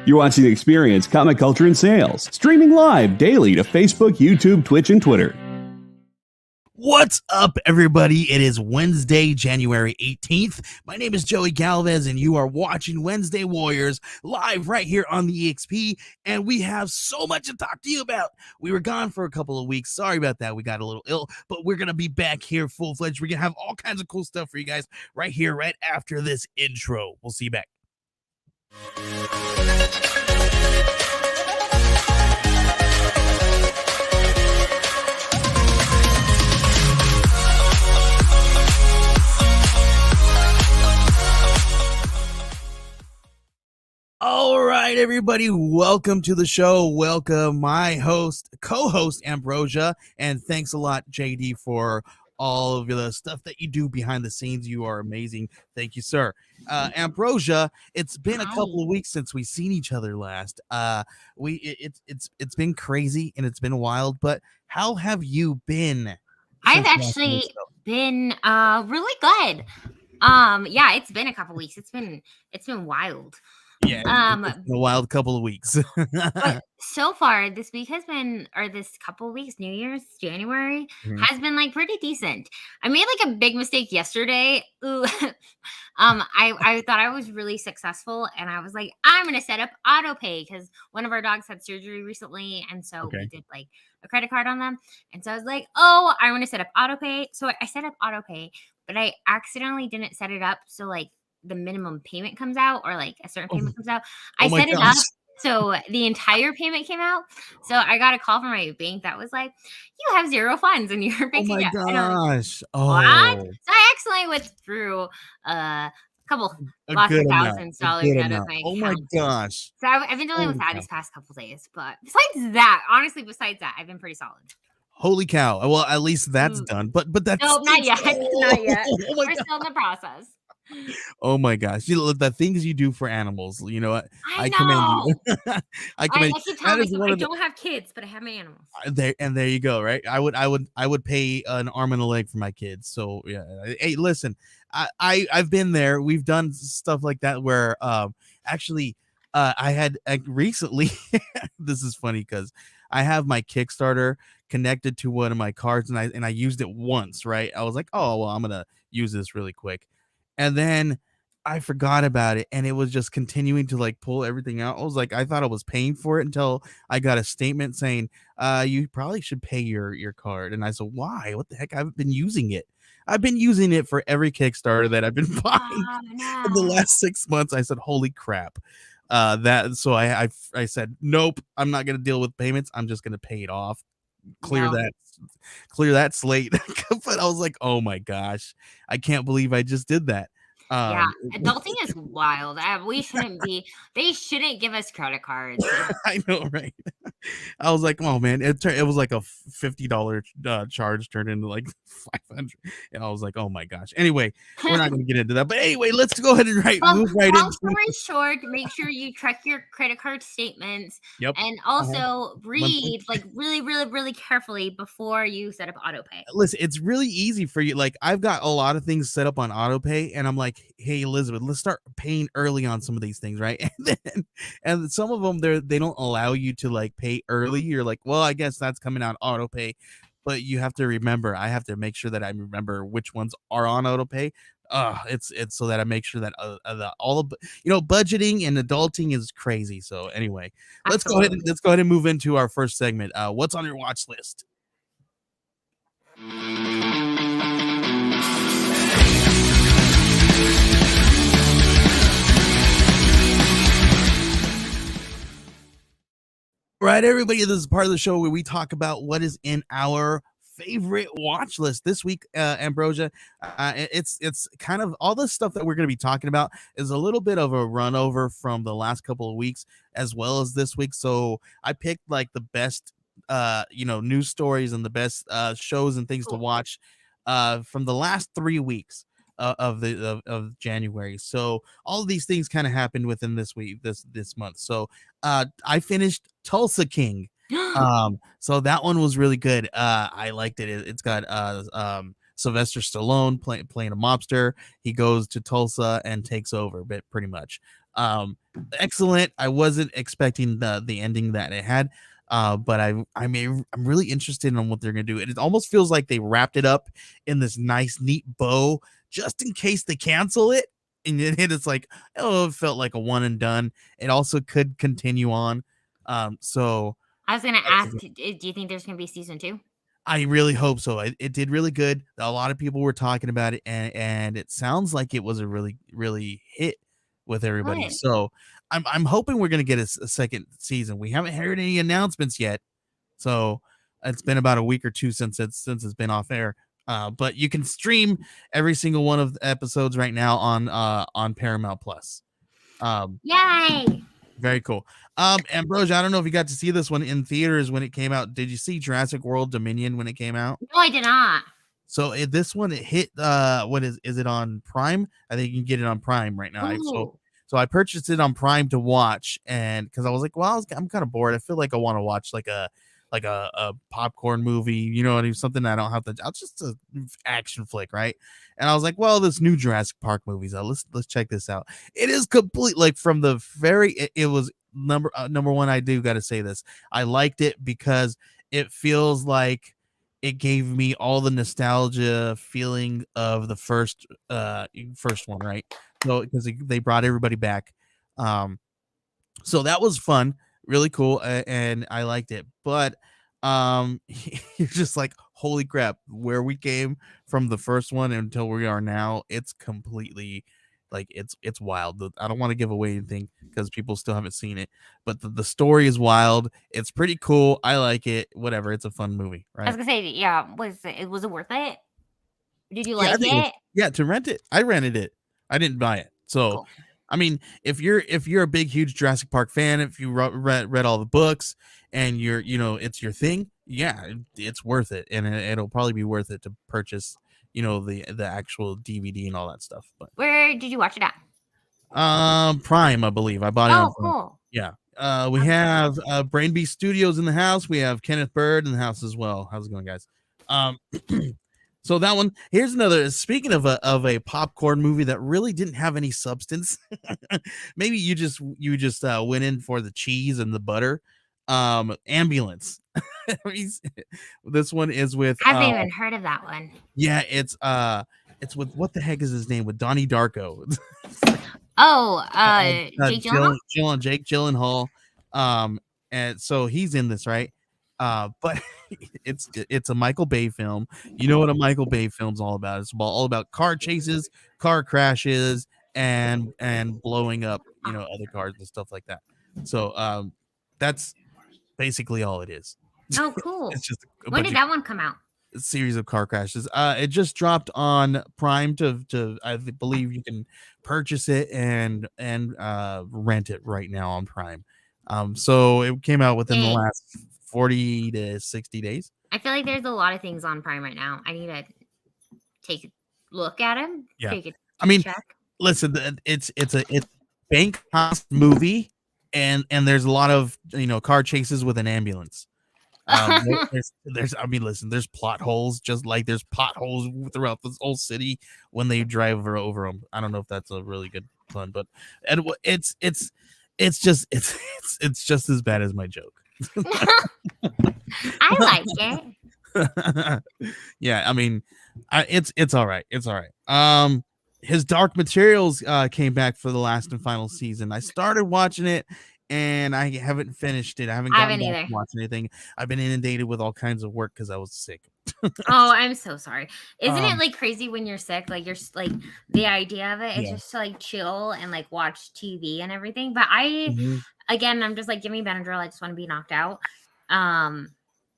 You're watching Experience Comic Culture and Sales, streaming live daily to Facebook, YouTube, Twitch, and Twitter. What's up, everybody? It is Wednesday, January 18th. My name is Joey Galvez, and you are watching Wednesday Warriors live right here on the EXP, and we have so much to talk to you about. We were gone for a couple of weeks. Sorry about that. We got a little ill, but we're going to be back here full-fledged. We're going to have all kinds of cool stuff for you guys right here, right after this intro. We'll see you back. All right, everybody, welcome to the show. Welcome my co-host Ambrosia, and thanks a lot, JD, for all of the stuff that you do behind the scenes. You are amazing. Thank you, sir. Ambrosia, it's been a couple of weeks since we've seen each other last. It's been crazy and it's been wild, but how have you been? I've actually been really good. Yeah, it's been a couple weeks. It's been wild. Yeah, it's been a wild couple of weeks. But so far, this week has been, or this couple of weeks, New Year's, January, has been like pretty decent. I made like a big mistake yesterday. Ooh. I thought I was really successful, and I was like, I'm gonna set up auto pay because one of our dogs had surgery recently, and so we did like a credit card on them. And so I was like, oh, I want to set up auto pay. So I set up auto pay, but I accidentally didn't set it up so like the minimum payment comes out, or like a certain payment comes out. I set it up so the entire payment came out. So I got a call from my bank that was like, you have zero funds in your bank account. Oh my gosh. What? So I accidentally withdrew lots of thousands dollars out of my account. Oh my gosh. So I've been dealing with that these past couple days. But besides that, I've been pretty solid. Holy cow. Well, at least that's done. But that's not yet. Not yet. We're still in the process. Oh my gosh. You know, the things you do for animals, you know what? I commend you. I commend you. I keep telling myself I don't have kids, but I have my animals. There you go, right? I would pay an arm and a leg for my kids. So yeah. Hey, listen, I've been there. We've done stuff like that where actually I had recently this is funny because I have my Kickstarter connected to one of my cards, and I used it once, right? I was like, oh well, I'm gonna use this really quick. And then I forgot about it, and it was just continuing to like pull everything out. I was like, I thought I was paying for it until I got a statement saying, you probably should pay your card. And I said, why? What the heck? I've been using it. I've been using it for every Kickstarter that I've been buying in the last 6 months. I said, holy crap. So I said, nope, I'm not going to deal with payments. I'm just going to pay it off. Clear that slate. But I was like, oh my gosh, I can't believe I just did that. Yeah, adulting is wild. They shouldn't give us credit cards. I know, right? I was like, oh man, it was like a $50 charge turned into like $500, and I was like, oh my gosh. Anyway, we're not going to get into that, but anyway, let's go ahead and move right into. Long story short, make sure you check your credit card statements. Yep. And also read like really, really, really carefully before you set up auto pay. Listen, it's really easy for you. Like I've got a lot of things set up on auto pay, and I'm like, hey Elizabeth, let's start paying early on some of these things, right? And some of them they don't allow you to like pay early. You're like, well, I guess that's coming out auto pay, but you have to remember, I have to make sure that I remember which ones are on auto pay. It's so that I make sure that all of budgeting and adulting is crazy. So anyway, let's go ahead and move into our first segment. What's on your watch list? Right, everybody, this is part of the show where we talk about what is in our favorite watch list this week. Ambrosia, it's kind of all the stuff that we're going to be talking about is a little bit of a run over from the last couple of weeks as well as this week. So I picked like the best news stories and the best shows and things to watch from the last 3 weeks of January. So all of these things kind of happened within this week, this month. So I finished Tulsa King. So that one was really good. I liked it. It's got Sylvester Stallone playing a mobster. He goes to Tulsa and takes over, but pretty much. Excellent. I wasn't expecting the ending that it had, but I'm really interested in what they're gonna do. It almost feels like they wrapped it up in this nice, neat bow, just in case they cancel it. And it's like, oh, it felt like a one and done. It also could continue on. So I was gonna ask, do you think there's gonna be season 2? I really hope so. It did really good. A lot of people were talking about it, and it sounds like it was a really, really hit with everybody. Good. So I'm hoping we're gonna get a second season. We haven't heard any announcements yet, so it's been about a week or two since it's been off air. But you can stream every single one of the episodes right now on Paramount Plus. Yay! Very cool. Ambrosia, I don't know if you got to see this one in theaters when it came out. Did you see Jurassic World Dominion when it came out? No, I did not. So this one, it hit what is it on Prime? I think you can get it on Prime right now. So I purchased it on Prime to watch, and because I was like, well, I'm kind of bored. I feel like I want to watch like a popcorn movie, you know, something I don't have to. I'll just a action flick, right? And I was like, well, this new Jurassic Park movies. Let's check this out. It is complete, like from the very. It was number one. I do got to say this. I liked it because it feels like it gave me all the nostalgia feeling of the first one, right? So because they brought everybody back. So that was fun, really cool, and I liked it. But you're just like, holy crap, where we came from the first one until we are now, it's completely like it's wild. I don't want to give away anything because people still haven't seen it, but the story is wild. It's pretty cool. I like it. Whatever. It's a fun movie, I right? was gonna say, yeah, was it worth it? Did you Yeah, I like think it? yeah, to rent it. I rented it. I didn't buy it. So, Cool. I mean, if you're a big huge Jurassic Park fan, if you read all the books and it's your thing, yeah, it's worth it, and it'll probably be worth it to purchase, the actual DVD and all that stuff. But Where did you watch it at? Prime, I believe. I bought it on Oh, Prime. cool. Yeah. We have Brain Beast Studios in the house. We have Kenneth Bird in the house as well. How's it going, guys? So that one. Here's another. Speaking of a popcorn movie that really didn't have any substance. Maybe you just went in for the cheese and the butter. Ambulance. This one is with. I haven't even heard of that one. Yeah, it's with, what the heck is his name, with Donnie Darko. Oh, Jake Gyllenhaal? Jake Gyllenhaal. And so he's in this, right? But it's a Michael Bay film. You know what a Michael Bay film's all about? It's all about car chases, car crashes, and blowing up, other cars and stuff like that. So that's basically all it is. Oh, cool. It's just when did that one come out? Series of car crashes. It just dropped on Prime to I believe you can purchase it and rent it right now on Prime. So it came out within the last 40 to 60 days. I feel like there's a lot of things on Prime right now. I need to take a look at them. Yeah. Check. Listen, it's bank heist movie, and there's a lot of car chases with an ambulance. There's plot holes, just like there's potholes throughout this whole city when they drive over them. I don't know if that's a really good pun, but it's just as bad as my joke. I like it. Yeah, I mean, it's all right. It's all right. His Dark Materials came back for the last and final season. I started watching it, and I haven't finished it. I haven't gotten back to watch anything. I've been inundated with all kinds of work because I was sick. Oh, I'm so sorry. Isn't it like crazy when you're sick? Like you're like, the idea of it is just to like chill and like watch TV and everything. But again, I'm just like, give me Benadryl. I just want to be knocked out.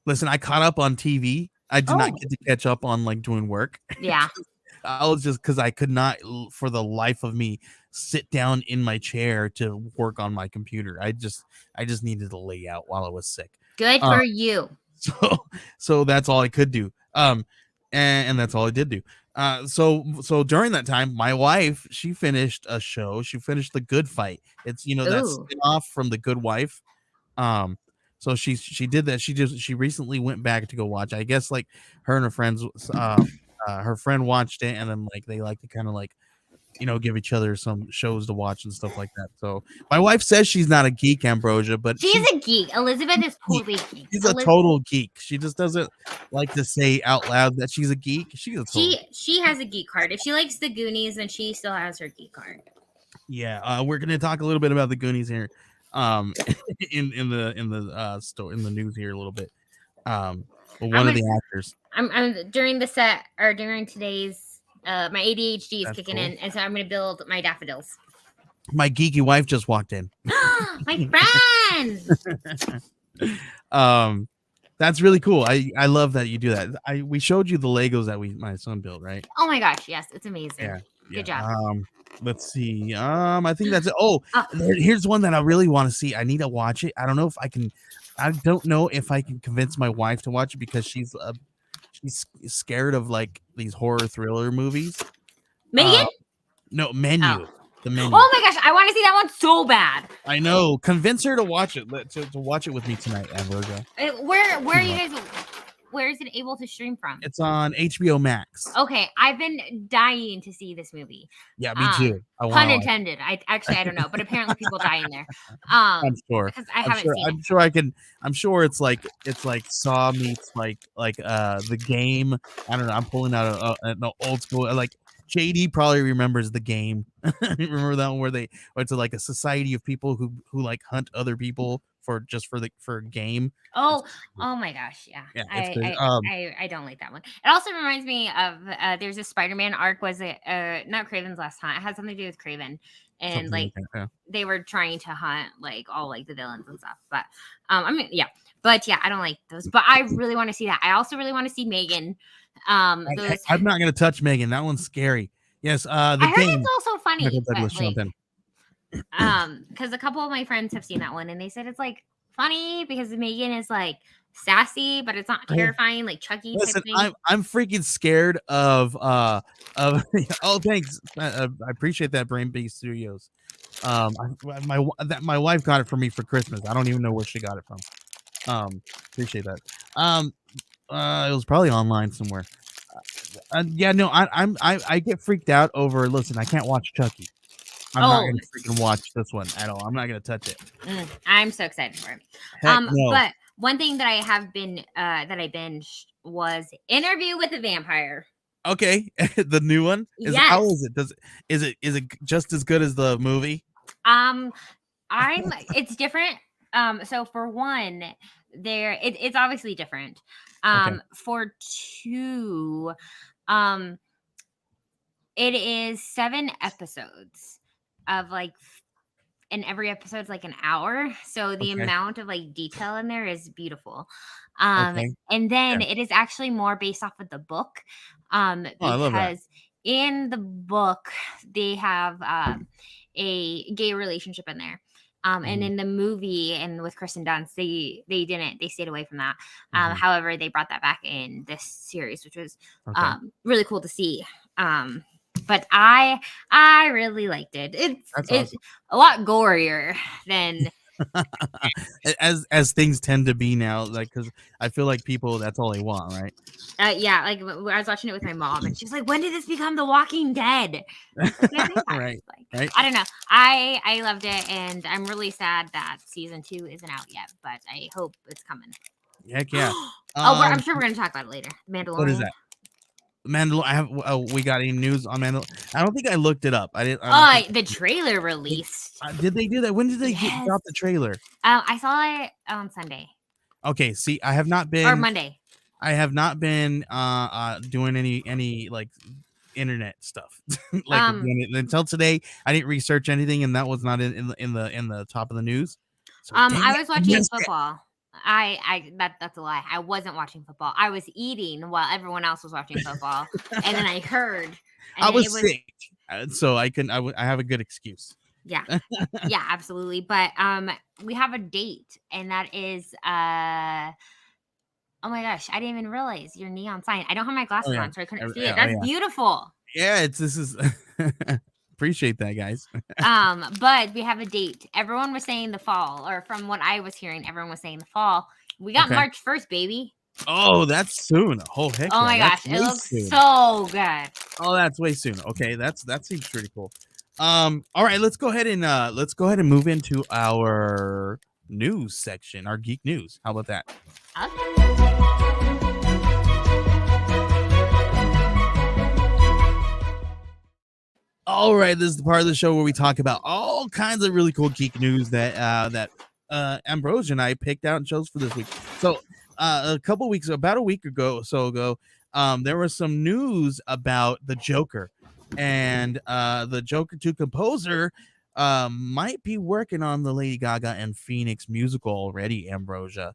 Listen, I caught up on TV. I did not get to catch up on like doing work. Yeah. I was just, because I could not for the life of me sit down in my chair to work on my computer. I just needed to lay out while I was sick. Good for you. So that's all I could do. And that's all I did do. So during that time, my wife, she finished a show. She finished The Good Fight. It's that spin-off from The Good Wife. So she did that. She recently went back to go watch. I guess like her and her friends, her friend watched it, and then like they like to kind of like give each other some shows to watch and stuff like that. So my wife says she's not a geek, Ambrosia, but she's a geek. Elizabeth is totally a geek. She's a total geek. She just doesn't like to say out loud that she's a geek. She's a total. She has a geek card. If she likes the Goonies, then she still has her geek card. Yeah, we're gonna talk a little bit about the Goonies here, in the news here a little bit. One of the actors. I'm during the set or during today's my ADHD is kicking in, and so I'm gonna build my daffodils. My geeky wife just walked in. My friend. That's really cool. I love that you do that. We showed you the Legos that my son built, right? Oh my gosh, yes, it's amazing. Yeah. Good job. Let's see. I think that's it. Oh, here's one that I really want to see. I need to watch it. I don't know if I can. I don't know if I can convince my wife to watch it because she's scared of like these horror thriller movies. Megan? No, Menu. Oh. The Menu. Oh my gosh, I want to see that one so bad. I know. Convince her to watch it. To watch it with me tonight, Ambrosha. Where are you guys? Where is it able to stream from? It's on HBO Max. Okay, I've been dying to see this movie. Yeah, me too. Pun intended. I don't know, but apparently people die in there. I'm sure. Because I haven't seen it. I'm sure I can. I'm sure it's like Saw meets like The Game. I don't know. I'm pulling out an old school like. JD probably remembers The Game. Remember that one where it's like a society of people who like hunt other people for game. Oh my gosh, yeah. I don't like that one. It also reminds me of there's a Spider-Man arc. Was it not Craven's Last Hunt? It had something to do with Craven, and they were trying to hunt like all like the villains and stuff. But I mean, yeah. But yeah, I don't like those. But I really want to see that. I also really want to see Megan. I'm not gonna touch Megan. That one's scary. Yes, I heard it's also funny. Because a couple of my friends have seen that one and they said it's like funny because Megan is like sassy, but it's not terrifying like Chucky. Listen, I'm freaking scared of oh thanks. I appreciate that, Brain Beast Studios. My wife got it for me for Christmas. I don't even know where she got it from. Appreciate that. It was probably online somewhere. Yeah, no, I get freaked out over. Listen, I can't watch Chucky. I'm not gonna freaking watch this one at all. I'm not gonna touch it. I'm so excited for it. No. But one thing that I have been that I binged was Interview with a Vampire. Okay, the new one. Yes. How is it? Is it just as good as the movie? It's different. So for one, it's obviously different. For two, it is 7 episodes of like, and every episode's like an hour. So the amount of like detail in there is beautiful. And then it is actually more based off of the book. Because in the book they have a gay relationship in there. And in the movie and with Kristen Dunst, they stayed away from that. However, they brought that back in this series, which was really cool to see. But I really liked it. It's awesome. A lot gorier than as things tend to be now, like, because I feel like people, that's all they want, right? Yeah, like I was watching it with my mom and she's like, when did this become The Walking Dead? Right. I don't know. I loved it, and I'm really sad that season 2 isn't out yet, but I hope it's coming. Heck yeah. I'm sure we're gonna talk about it later. Mandalorian. What is that? We got any news on Mandalorian? I don't think I looked it up. The trailer released. Did they do that? When did they drop the trailer? I saw it on Sunday. Okay, see, I have not been, or Monday. I have not been doing any like internet stuff until today. I didn't research anything, and that was not in the top of the news. So, I was watching football. That's a lie. I wasn't watching football. I was eating while everyone else was watching football, and then I heard. I was sick, so I have a good excuse. Yeah, yeah, absolutely. But we have a date, and that is oh my gosh, I didn't even realize your neon sign. I don't have my glasses on, so I couldn't see it. That's beautiful. Yeah, this is. Appreciate that, guys. But we have a date. Everyone was saying the fall, or from what I was hearing, everyone was saying the fall. We got March 1st, baby. Oh, that's soon. Oh heck Oh yeah, my that's gosh, it way looks soon. so good. Oh, that's way soon. Okay, that seems pretty cool. All right, let's go ahead and move into our news section, our geek news. How about that? Okay. All right, this is the part of the show where we talk about all kinds of really cool geek news that Ambrosia and I picked out and chose for this week. So, about a week ago, there was some news about the Joker, and the Joker 2 composer might be working on the Lady Gaga and Phoenix musical already. Ambrosia,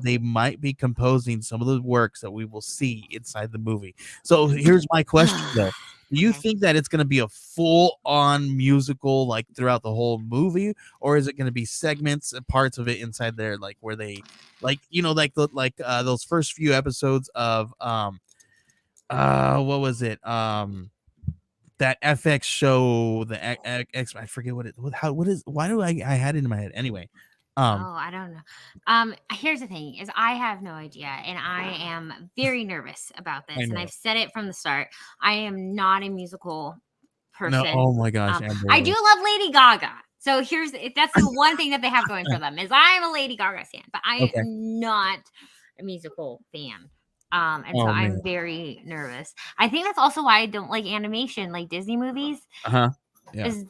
they might be composing some of the works that we will see inside the movie. So here's my question though. Do you think that it's going to be a full-on musical like throughout the whole movie, or is it going to be segments and parts of it inside there, like where they, like those first few episodes of what was it, that FX show, the X, I forget why do I had it in my head anyway. I don't know. Here's the thing: is I have no idea, and I am very nervous about this. And I've said it from the start. I am not a musical person. No, oh my gosh, I do love Lady Gaga. So that's the one thing that they have going for them is I'm a Lady Gaga fan, but I am not a musical fan. And so I'm very nervous. I think that's also why I don't like animation, like Disney movies. Yeah. It's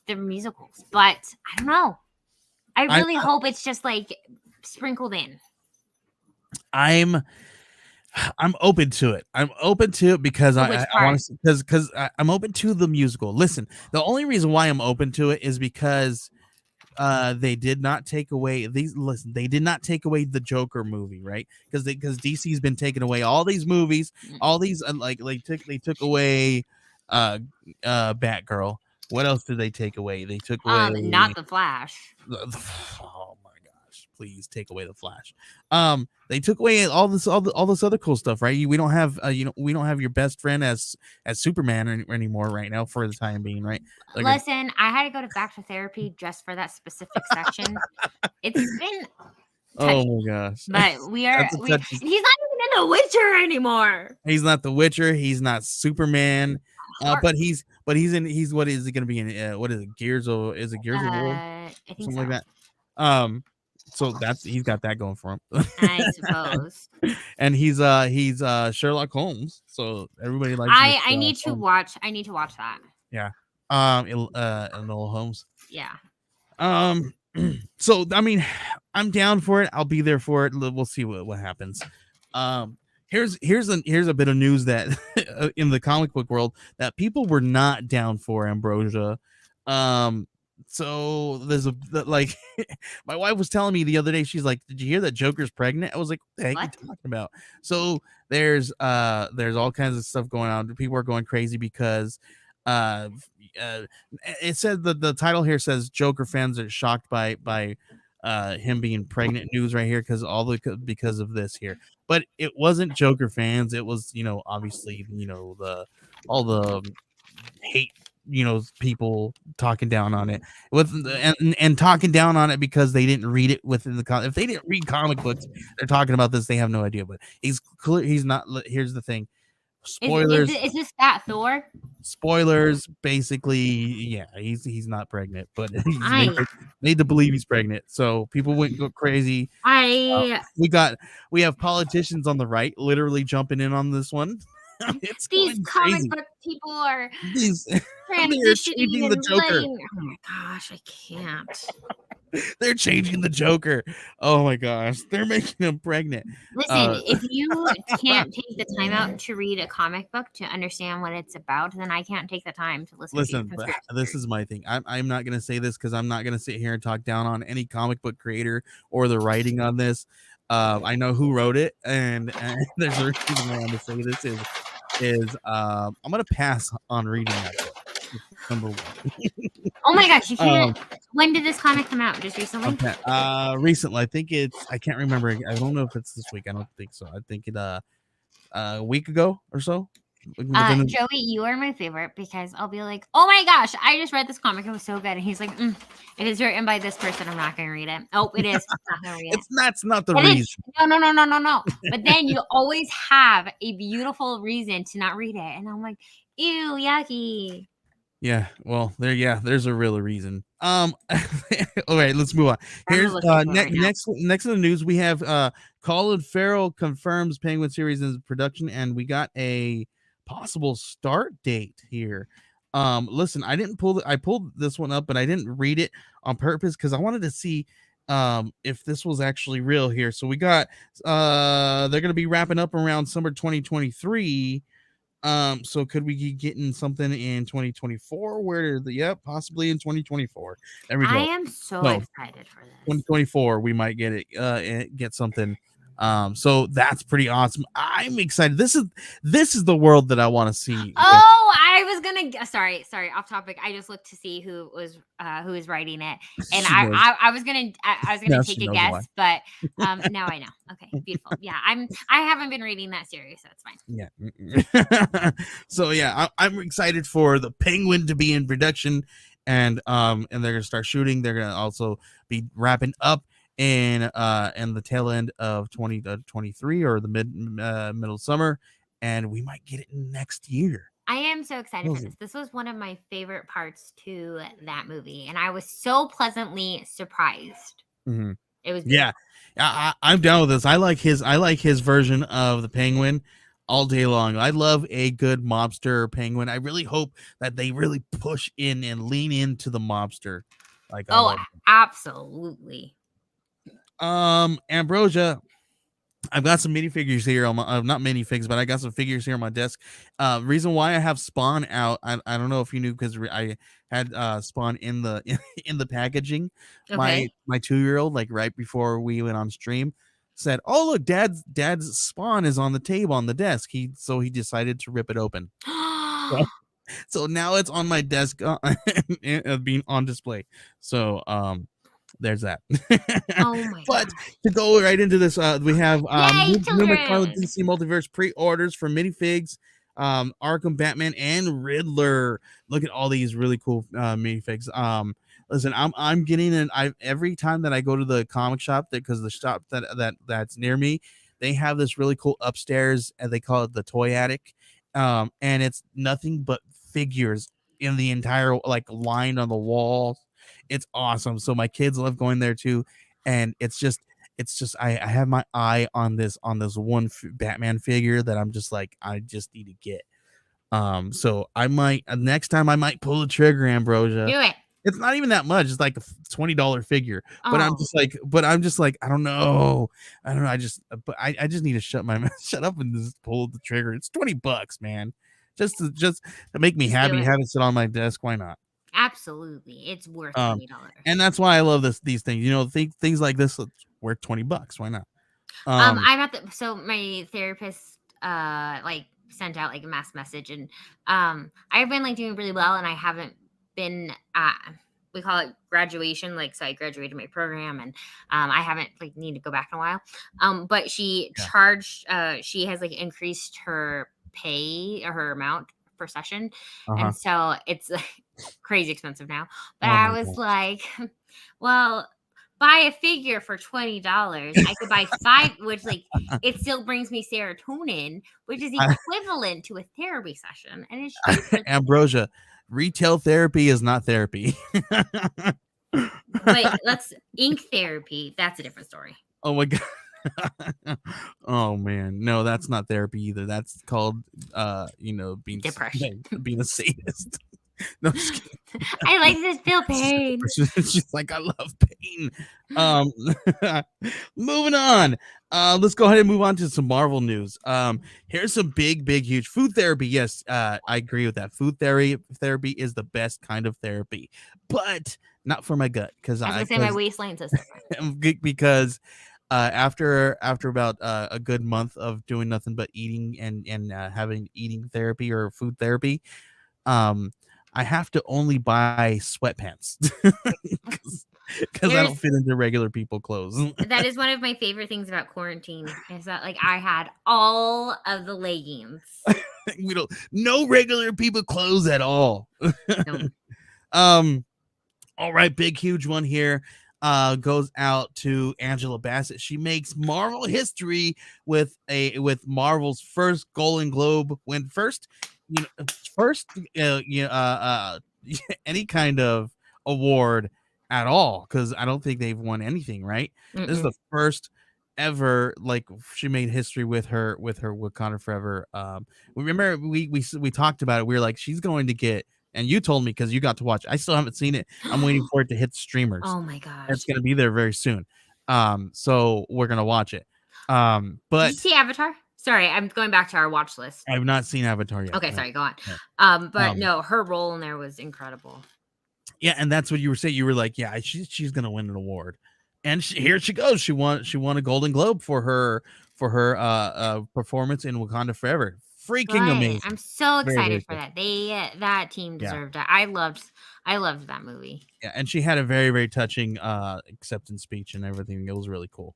the musicals, but I don't know. I really hope it's just like sprinkled in. I'm open to it. I'm open to it because I want to, because I'm open to the musical. Listen, the only reason why I'm open to it is because they did not take away they did not take away the Joker movie, right? Because DC's been taking away all these movies, all these they took away Batgirl. What else did they take away? They took away not the Flash. Oh my gosh, please take away the Flash. They took away all this other cool stuff, right? We don't have we don't have your best friend as Superman anymore right now for the time being, right? Listen, I had to go back to therapy just for that specific section. It's been touchy. Oh my gosh. But he's not even in The Witcher anymore. He's not The Witcher, he's not Superman. But he's what is it going to be in? What is it? Gears of War? I think something so. like that. So he's got that going for him. I suppose. And he's Sherlock Holmes. So everybody likes. I need to watch that. Yeah. Enola Holmes. Yeah. So I mean, I'm down for it. I'll be there for it. We'll see what happens. Here's a bit of news that in the comic book world that people were not down for, Ambrosia. So there's my wife was telling me the other day, she's like, did you hear that Joker's pregnant? I was like, what the heck are you talking about? So there's all kinds of stuff going on. People are going crazy because it said the title here says Joker fans are shocked by him being pregnant news right here because of this here. But it wasn't Joker fans. It was, obviously, all the hate, people talking down on it and talking down on it because they didn't read it within the if they didn't read comic books, they're talking about this. They have no idea, but he's not. Here's the thing. Spoilers. Is this Fat Thor? Spoilers. Basically, yeah, he's not pregnant, but he's made to believe he's pregnant. So people went go crazy. We have politicians on the right literally jumping in on this one. It's these comic book people are transitioning the Joker. Oh my gosh, I can't. They're changing the Joker. Oh my gosh, they're making him pregnant. Listen, if you can't take the time out to read a comic book to understand what it's about, then I can't take the time to listen to you. This is my thing. I'm not going to say this because I'm not going to sit here and talk down on any comic book creator or the writing on this. I know who wrote it, and there's a reason why I'm going to say this is I'm going to pass on reading that book. Number one. Oh my gosh, you can't. When did this comic come out? Just recently? Okay. Recently. I think I can't remember. I don't know if it's this week. I don't think so. I think it a week ago or so. Joey, you are my favorite because I'll be like, oh my gosh, I just read this comic. It was so good. And he's like, it is written by this person. I'm not going to read it. Oh, it is. I'm not going to read it. That's not the reason. No. But then you always have a beautiful reason to not read it. And I'm like, ew, yucky. Yeah, well, there's a real reason. All right, let's move on. Here's next in the news we have Colin Farrell confirms Penguin series in production, and we got a possible start date here. Listen, I pulled this one up, but I didn't read it on purpose because I wanted to see if this was actually real here. So we got they're gonna be wrapping up around summer 2023. So could we be getting something in 2024? Possibly in 2024. There we go. I am so excited for this. 2024, we might get it, get something. So that's pretty awesome. I'm excited. This is the world that I want to see. Oh, I was gonna. Sorry, off topic. I just looked to see who is writing it, and I was gonna take a guess, but now I know. Okay, beautiful. Yeah, I haven't been reading that series, so it's fine. Yeah. So yeah, I'm excited for the Penguin to be in production, and they're gonna start shooting. They're gonna also be wrapping up in the tail end of 2023 or the middle summer, and we might get it next year. I am so excited for this. This was one of my favorite parts to that movie, and I was so pleasantly surprised. Mm-hmm. It was beautiful. I'm down with this. I like his version of the Penguin all day long. I love a good mobster Penguin. I really hope that they really push in and lean into the mobster. Absolutely. Ambrosia, I've got some minifigures here on my not minifigs, but I got some figures here on my desk. Reason why I have Spawn out, I don't know if you knew, because I had Spawn in the in the packaging. Okay. My 2-year-old, like right before we went on stream, said, "Oh look, Dad's Spawn is on the table on the desk." He decided to rip it open. So now it's on my desk, being on display. So there's that. Oh my but God. To go right into this, we have DC Multiverse pre-orders for minifigs, Arkham, Batman, and Riddler. Look at all these really cool minifigs. Listen, I'm getting an every time that I go to the comic shop, because the shop that's near me, they have this really cool upstairs, and they call it the Toy Attic, and it's nothing but figures in the entire line on the wall. It's awesome. So my kids love going there too, and it's just I have my eye on this one Batman figure that I'm just like, I just need to get. So I might next time I might pull the trigger, Ambrosia. Do it. It's not even that much. It's like a $20 figure, but I'm just like I don't know. I just need to shut up and just pull the trigger. It's $20, man. Just to make me happy, have it sit on my desk. Why not? Absolutely, it's worth $20. And that's why I love these things. You know, things like this worth $20. Why not? I'm at so my therapist sent out a mass message, and I've been doing really well, and I haven't been we call it graduation, so I graduated my program, and I haven't need to go back in a while. But she charged she has increased her pay or her amount per session, and so it's crazy expensive now. But I was like, well, buy a figure for $20. I could buy 5, which it still brings me serotonin, which is equivalent to a therapy session, and it's cheaper. Ambrosia, retail therapy is not therapy. But ink therapy, that's a different story. Oh my God. Oh man, no, that's not therapy either. That's called being depression, being a sadist. No, just kidding. I like to feel pain. She's like, I love pain. Moving on. Let's go ahead and move on to some Marvel news. Here's some big, huge food therapy. Yes, I agree with that. Food therapy is the best kind of therapy, but not for my gut, because I was gonna say my waistline system. Because after about a good month of doing nothing but eating and having eating therapy or food therapy, I have to only buy sweatpants because I don't fit into regular people clothes. That is one of my favorite things about quarantine is that like I had all of the leggings. We don't no regular people clothes at all. No. All right, big huge one here. Goes out to Angela Bassett. She makes Marvel history with Marvel's first Golden Globe win. First any kind of award at all, because I don't think they've won anything, right? Mm-mm. This is the first ever, like, she made history with her Wakanda Forever. Remember we talked about it. We were like, she's going to get, and you told me because you got to watch it. I still haven't seen it. I'm waiting for it to hit streamers. Oh my gosh. It's gonna be there very soon. So we're gonna watch it. But did you see Avatar? Sorry, I'm going back to our watch list. I've not seen Avatar yet. Okay, no. sorry, go on. No. But no, her role in there was incredible. Yeah, and that's what you were saying. You were like, yeah, she's gonna win an award, and here she goes. She won a Golden Globe for her performance in Wakanda Forever. Freaking amazing! I'm so excited for good. that. That team deserved it. I loved that movie. Yeah, and she had a very, very touching acceptance speech and everything. It was really cool.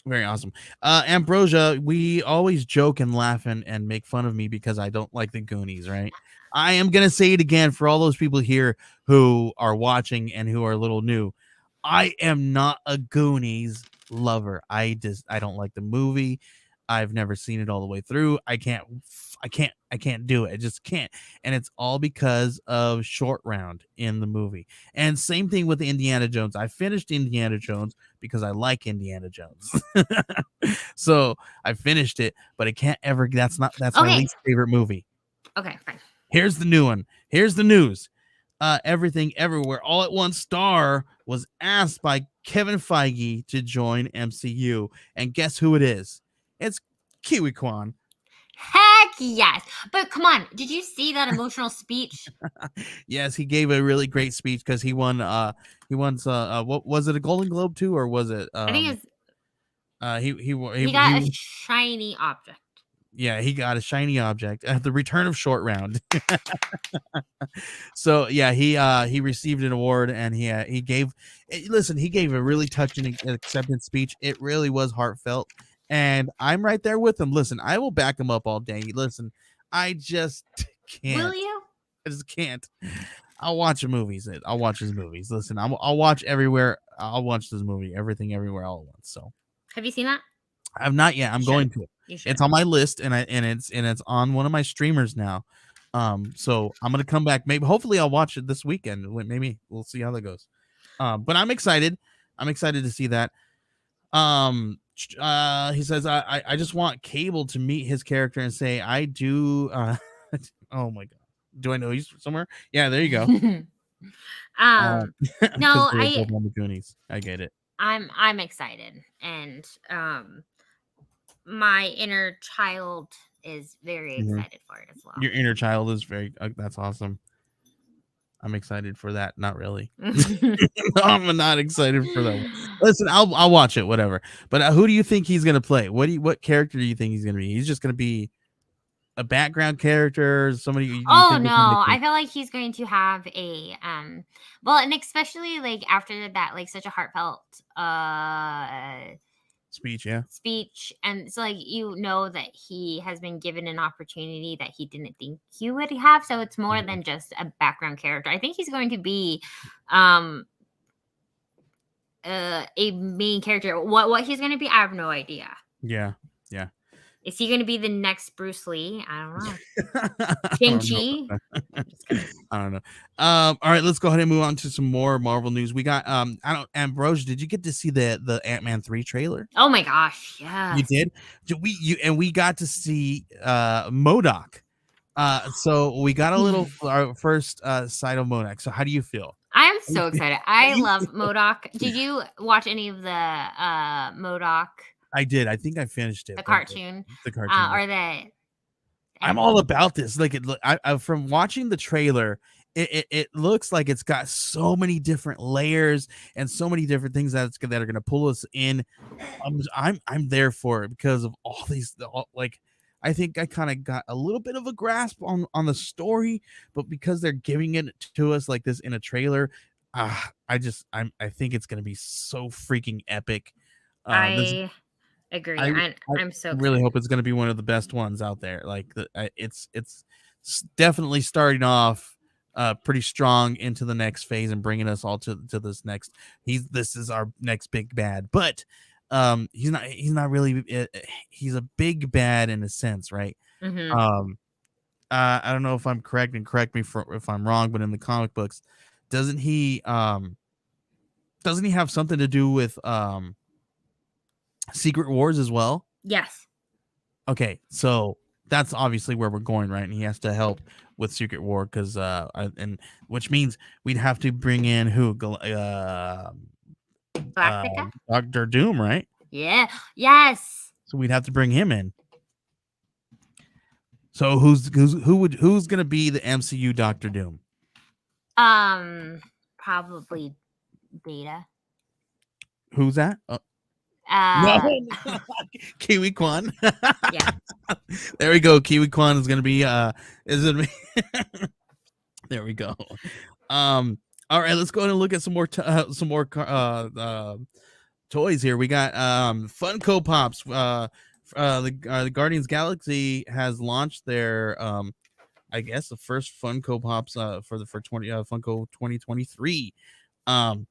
Very awesome. Ambrosia, we always joke and laugh and make fun of me because I don't like the Goonies, right? I am gonna say it again for all those people here who are watching and who are a little new. I am not a Goonies lover. I don't like the movie. I've never seen it all the way through. I can't do it. I just can't. And it's all because of Short Round in the movie. And same thing with Indiana Jones. I finished Indiana Jones because I like Indiana Jones. So I finished it, but I can't ever. That's my least favorite movie. Okay, fine. Here's the new one. Here's the news. Everything Everywhere All at Once star was asked by Kevin Feige to join MCU. And guess who it is? It's Kiwi Kwan. Heck yes. But come on, did you see that emotional speech? Yes, he gave a really great speech because he won what was it, a Golden Globe too, or was it I think he got a shiny object. Yeah, he got a shiny object at the return of Short Round. So yeah, he received an award, and he gave a really touching acceptance speech. It really was heartfelt, and I'm right there with him. Listen, I will back him up all day. Listen, I just can't. Will you? I just can't. I'll watch his movies. Listen, I'll watch Everywhere. I'll watch this movie, Everything Everywhere All at Once. So, have you seen that? I've not yet. I'm going to. It's on my list, and it's on one of my streamers now. So I'm gonna come back. Maybe, hopefully, I'll watch it this weekend. Maybe we'll see how that goes. But I'm excited. I'm excited to see that. He says, I just want Cable to meet his character and say, I do. Oh my god, do I know he's somewhere? Yeah, there you go. No, on the Goonies. I get it. I'm excited, and my inner child is very excited for it as well. Your inner child is very that's awesome. I'm excited for that. Not really. I'm not excited for that. Listen, I'll watch it, whatever. But who do you think he's gonna play? What character do you think he's gonna be? He's just gonna be a background character, somebody. No, I feel like he's going to have a well, and especially like after that, like such a heartfelt speech, and so like that he has been given an opportunity that he didn't think he would have, so it's more than just a background character. I think he's going to be a main character. What he's going to be, I have no idea. Yeah. Is he going to be the next Bruce Lee? I don't know. Shang-Chi? I don't know. All right, let's go ahead and move on to some more Marvel news. We got Ambrosha, did you get to see the Ant-Man 3 trailer? Oh my gosh, yeah. You did? We got to see MODOK. So we got a little our first sight of MODOK. So how do you feel? I'm so excited. I love MODOK. Did you watch any of the MODOK? I did. I think I finished it. The cartoon. I'm all about this. Like from watching the trailer, it looks like it's got so many different layers and so many different things that are going to pull us in. I'm there for it because of all these. I think I kind of got a little bit of a grasp on the story, but because they're giving it to us like this in a trailer, I think it's gonna be so freaking epic. This I agree. I I'm so really excited. hope it's gonna be one of the best ones out there. Like it's definitely starting off pretty strong into the next phase and bringing us all to this next. This is our next big bad, but he's not really. He's a big bad in a sense, right? Hmm. Um, I don't know if I'm correct, and correct me if I'm wrong, but in the comic books, doesn't he have something to do with Secret Wars as well? Yes. Okay, so that's obviously where we're going, right? And he has to help with Secret War because and which means we'd have to bring in who Galactica. Doctor Doom, right? Yeah. Yes. So we'd have to bring him in. So who's gonna be the MCU Doctor Doom? Probably Beta. Who's that? No, Kiwi Kwan. Yeah. There we go. Kiwi Kwan is gonna be there we go. All right, let's go ahead and look at some more toys here. We got Funko Pops. The Guardians Galaxy has launched their I guess the first Funko Pops for 20 Funko 2023. Let's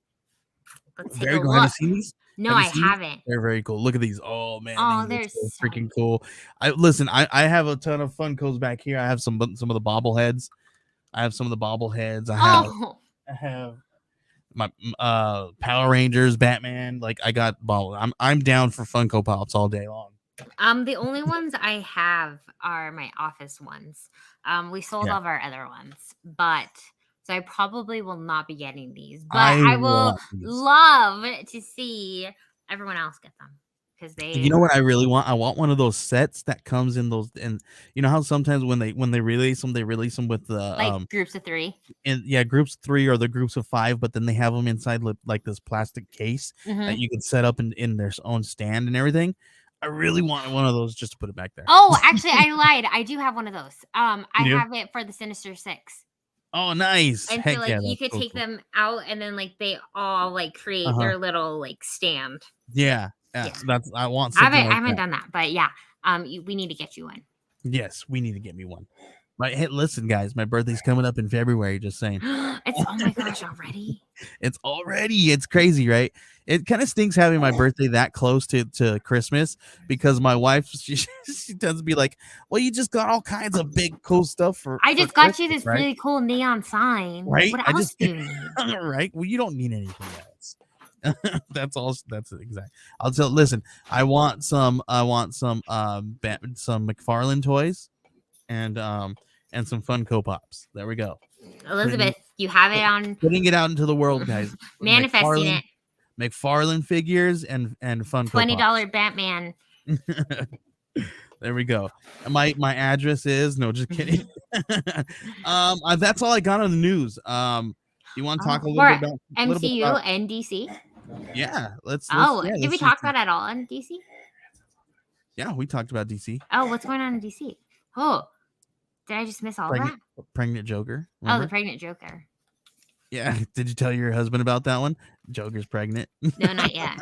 take Very a cool. Have you look. seen these? No, Have you I seen these? haven't. They're very cool. Look at these. Oh man, Oh, these are they're so so freaking cool. I have a ton of Funkos back here. I have some of the bobbleheads. I have some of the bobbleheads. Oh, I have my Power Rangers, Batman. Like I got bobble. I'm down for Funko Pops all day long. the only ones I have are my office ones. We sold Yeah. all of our other ones, but so I probably will not be getting these. But I I will want these. love to see everyone else get them because You they. know what I really want? I want one of those sets that comes in those, and you know how sometimes when they release them, they release them with the Like groups of 3. and yeah, groups of 3 or the groups of 5, but then they have them inside like this plastic case Mhm. that you can set up in their own stand and everything. I really want one of those just to put it back there. Oh, actually, I lied. I do have one of those. I You do? have it for the Sinister Six. Oh, nice. And Heck so, like, yeah, you that's could so take cool. them out, and then, like, they all, like, create Uh-huh. their little, like, stand. Yeah. Yeah. That's I want I something like haven't that. done that, but yeah, we need to get you one. Yes, we need to get me one. Right, hey, listen, guys, my birthday's coming up in February. Just saying. It's oh my gosh, already. It's crazy, right? It kind of stinks having my birthday that close to Christmas because my wife she tends to be like, "Well, you just got all kinds of big cool stuff for." I for just got you Christmas, this right? really cool neon sign. Right? What I else just do you need? right. Well, you don't need anything else. That's all. That's exact. I'll tell. Listen, I want some some McFarlane toys and some Funko Pops. There we go. Elizabeth, you have it on Putting it out into the world, guys. manifesting it. McFarlane figures and Funko $20 Pops. Batman. There we go. My address is no, just kidding. That's all I got on the news. You want to talk a little bit about MCU and DC? Yeah, let's did we talk about it all on DC? Yeah, we talked about DC. Oh, what's going on in DC? Oh, did I just miss all that? Pregnant Joker. Remember? Oh, the pregnant Joker. Yeah. Did you tell your husband about that one? Joker's pregnant. No, not yet.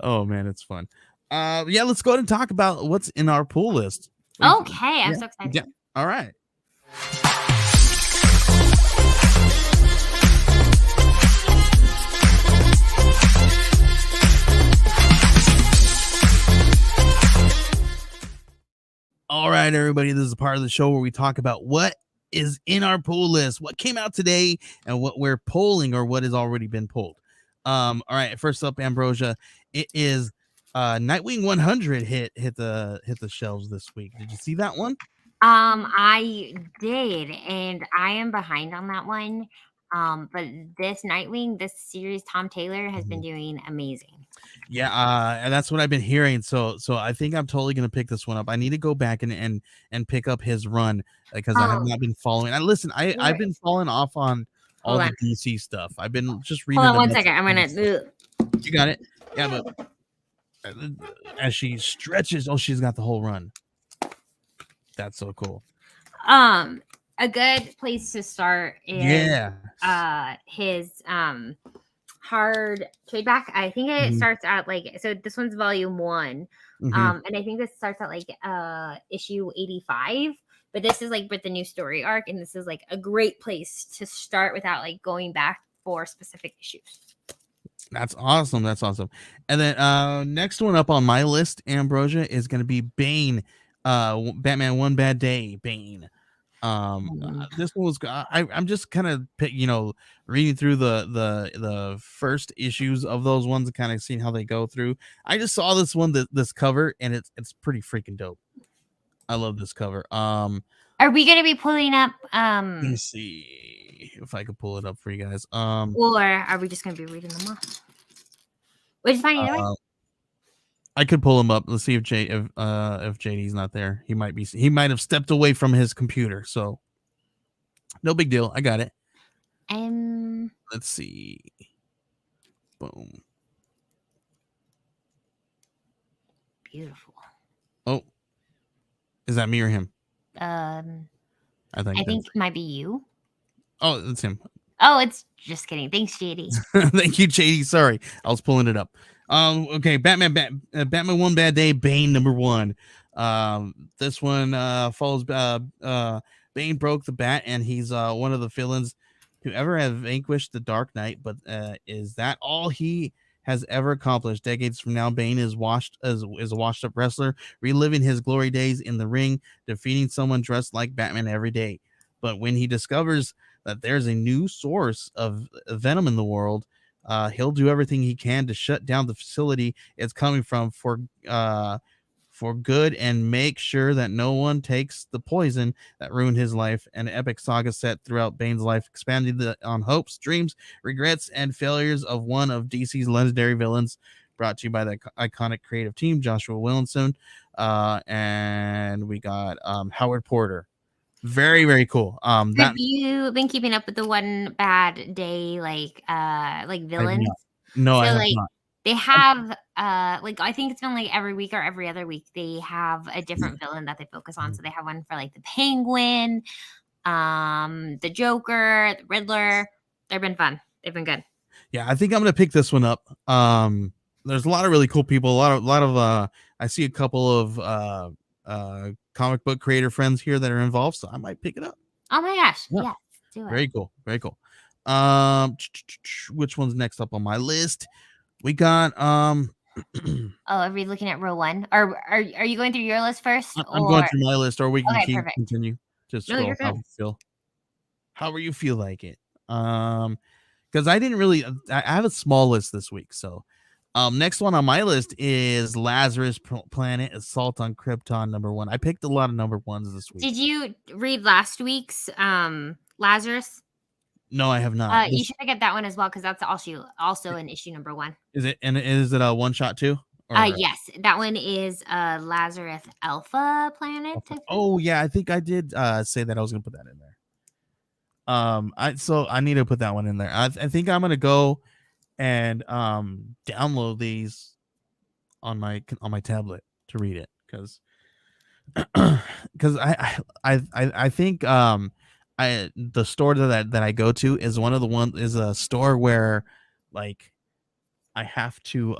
Oh man, it's fun. Yeah, let's go ahead and talk about what's in our pool list. Okay, I'm so excited. Yeah. All right. All right, everybody. This is a part of the show where we talk about what is in our pool list, what came out today, and what we're polling or what has already been pulled. All right. First up, Ambrosia. It is Nightwing 100 hit the shelves this week. Did you see that one? I did, and I am behind on that one. But this Nightwing, this series, Tom Taylor has been doing amazing. Yeah, and that's what I've been hearing. So I think I'm totally gonna pick this one up. I need to go back and pick up his run because I have not been following. And listen, I've been falling off on all the DC stuff. I've been just reading. Hold on 1 second. I'm gonna. You got it. Yeah, but as she stretches, she's got the whole run. That's so cool. a good place to start is his hard trade back. I think it starts at like, so this one's volume 1. And I think this starts at like issue 85. But this is like with the new story arc, and this is like a great place to start without like going back for specific issues. That's awesome. That's awesome. And then next one up on my list, Ambrosia, is going to be Bane. Batman One Bad Day, Bane. This one was I'm just kind of reading through the first issues of those ones and kind of seeing how they go through. I just saw this one, this cover, and it's pretty freaking dope. I love this cover. Are we gonna be pulling up let me see if I can pull it up for you guys. Or are we just gonna be reading them off? Which is fine either way. I could pull him up. Let's see if JD's not there. He might have stepped away from his computer, so no big deal. I got it. Let's see. Boom. Beautiful. Oh, is that me or him? I think it might be you. Oh, it's him. Oh, it's just kidding. Thanks, JD. Thank you, JD. Sorry, I was pulling it up. Okay, Batman One Bad Day, Bane #1. This one follows Bane broke the bat, and he's one of the villains to ever have vanquished the Dark Knight. But is that all he has ever accomplished? Decades from now, Bane is a washed-up wrestler, reliving his glory days in the ring, defeating someone dressed like Batman every day. But when he discovers that there's a new source of venom in the world, he'll do everything he can to shut down the facility it's coming from for good, and make sure that no one takes the poison that ruined his life. An epic saga set throughout Bane's life, expanding on hopes, dreams, regrets, and failures of one of DC's legendary villains. Brought to you by the iconic creative team, Joshua Williamson, and we got Howard Porter. Very, very cool. Have you been keeping up with the One Bad Day like villains? No, I have not. They have I think it's been like every week or every other week they have a different villain that they focus on. So they have one for like the Penguin, the Joker, the Riddler. They've been fun. They've been good. Yeah, I think I'm gonna pick this one up. There's a lot of really cool people. A lot of I see a couple of comic book creator friends here that are involved, so I might pick it up. Oh my gosh. Yeah. Do it. Very cool. Very cool. Which one's next up on my list? We got oh, are we looking at row 1? Or are you going through your list first? I'm going through my list, or we can continue. Just scroll. However you feel like it. Because I didn't really I have a small list this week, so next one on my list is Lazarus Planet Assault on Krypton #1. I picked a lot of #1s this week. Did you read last week's Lazarus? No, I have not. You should pick up that one as well, because that's also in issue #1. Is it a one shot too? Yes, that one is Lazarus Alpha Planet. Oh yeah, I think I did say that I was gonna put that in there. I need to put that one in there. I think I'm gonna go and download these on my tablet to read it, because I think the store that I go to is a store where like I have to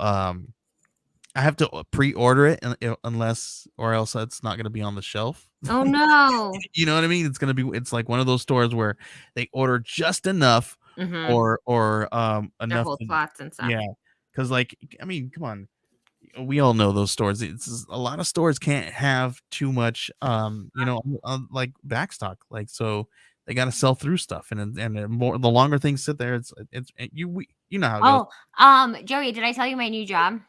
pre-order it unless or else it's not going to be on the shelf. Oh no. You know what I mean? It's like one of those stores where they order just enough or enough slots and stuff. Yeah. Cuz like, I mean, come on. We all know those stores. It's a lot of stores can't have too much like backstock. Like, so they got to sell through stuff, and the longer things sit there, it's you know how it goes. Joey, did I tell you my new job?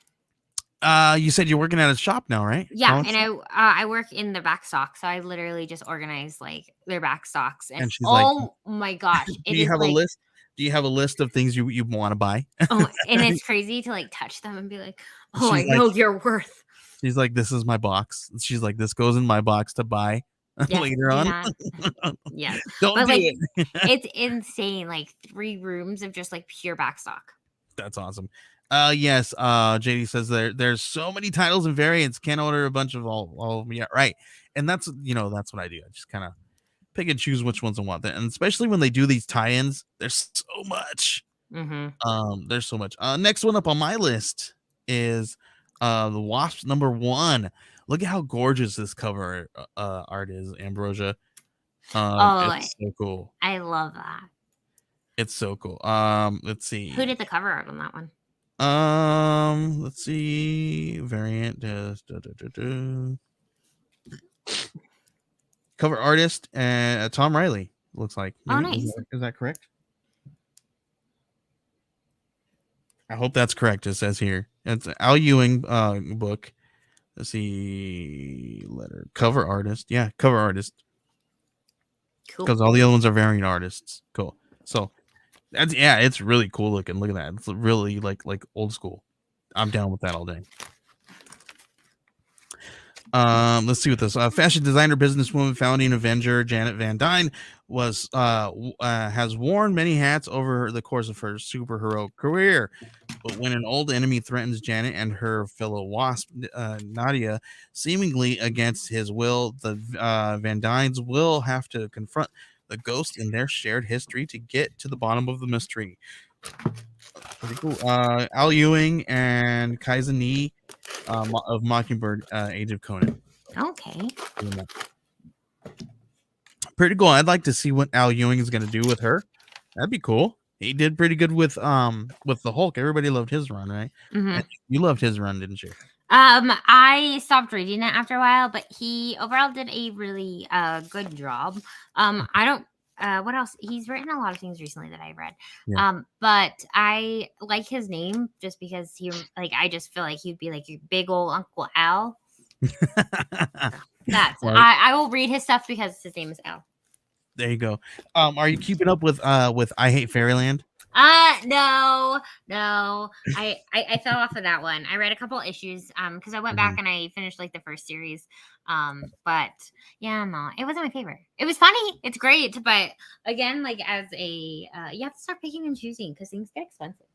You said you're working at a shop now, right? Yeah, and I work in their back stock, so I literally just organize like their back stocks. And she's my gosh, do you have a list? Do you have a list of things you want to buy? Oh, and it's crazy to like touch them and be like, oh, I know your worth. She's like, this is my box. She's like, this goes in my box to buy later on. Yes, don't do it. It's insane. Like 3 rooms of just like pure back stock. That's awesome. Yes. JD says there's so many titles and variants. Can't order a bunch of all. Yeah, right. And that's what I do. I just kind of pick and choose which ones I want. And especially when they do these tie-ins, there's so much. There's so much. Next one up on my list is the Wasp #1. Look at how gorgeous this cover art is, Ambrosia. It's so cool. I love that. It's so cool. Let's see. Who did the cover art on that one? Let's see. Variant. Cover artist and Tom Riley. Looks like. Oh, nice. Is that correct? I hope that's correct. It says here. It's an Al Ewing book. Let's see. Letter. Cover artist. Yeah, cover artist. Cool. Because all the other ones are variant artists. Cool. So that's it's really cool looking. Look at that. It's really like old school. I'm down with that all day. Let's see what this fashion designer, businesswoman, founding Avenger Janet Van Dyne has worn many hats over the course of her superhero career. But when an old enemy threatens Janet and her fellow Wasp, Nadia, seemingly against his will, the Van Dynes will have to confront the ghost in their shared history to get to the bottom of the mystery. Pretty cool. Al Ewing and Kaizen Nee of Mockingbird, Age of Conan. Okay. Pretty cool. I'd like to see what Al Ewing is going to do with her. That'd be cool. He did pretty good with the Hulk. Everybody loved his run, right? You loved his run, didn't you? I stopped reading it after a while, but he overall did a really good job. I don't what else? He's written a lot of things recently that I read. Yeah. But I like his name just because I just feel like he'd be like your big old Uncle Al. That's right. I will read his stuff because his name is Al. There you go. Are you keeping up with I Hate Fairyland? No. I fell off of that one. I read a couple issues because I went back and I finished like the first series. But yeah, no, it wasn't my favorite. It was funny, it's great, but again, like as a you have to start picking and choosing because things get expensive.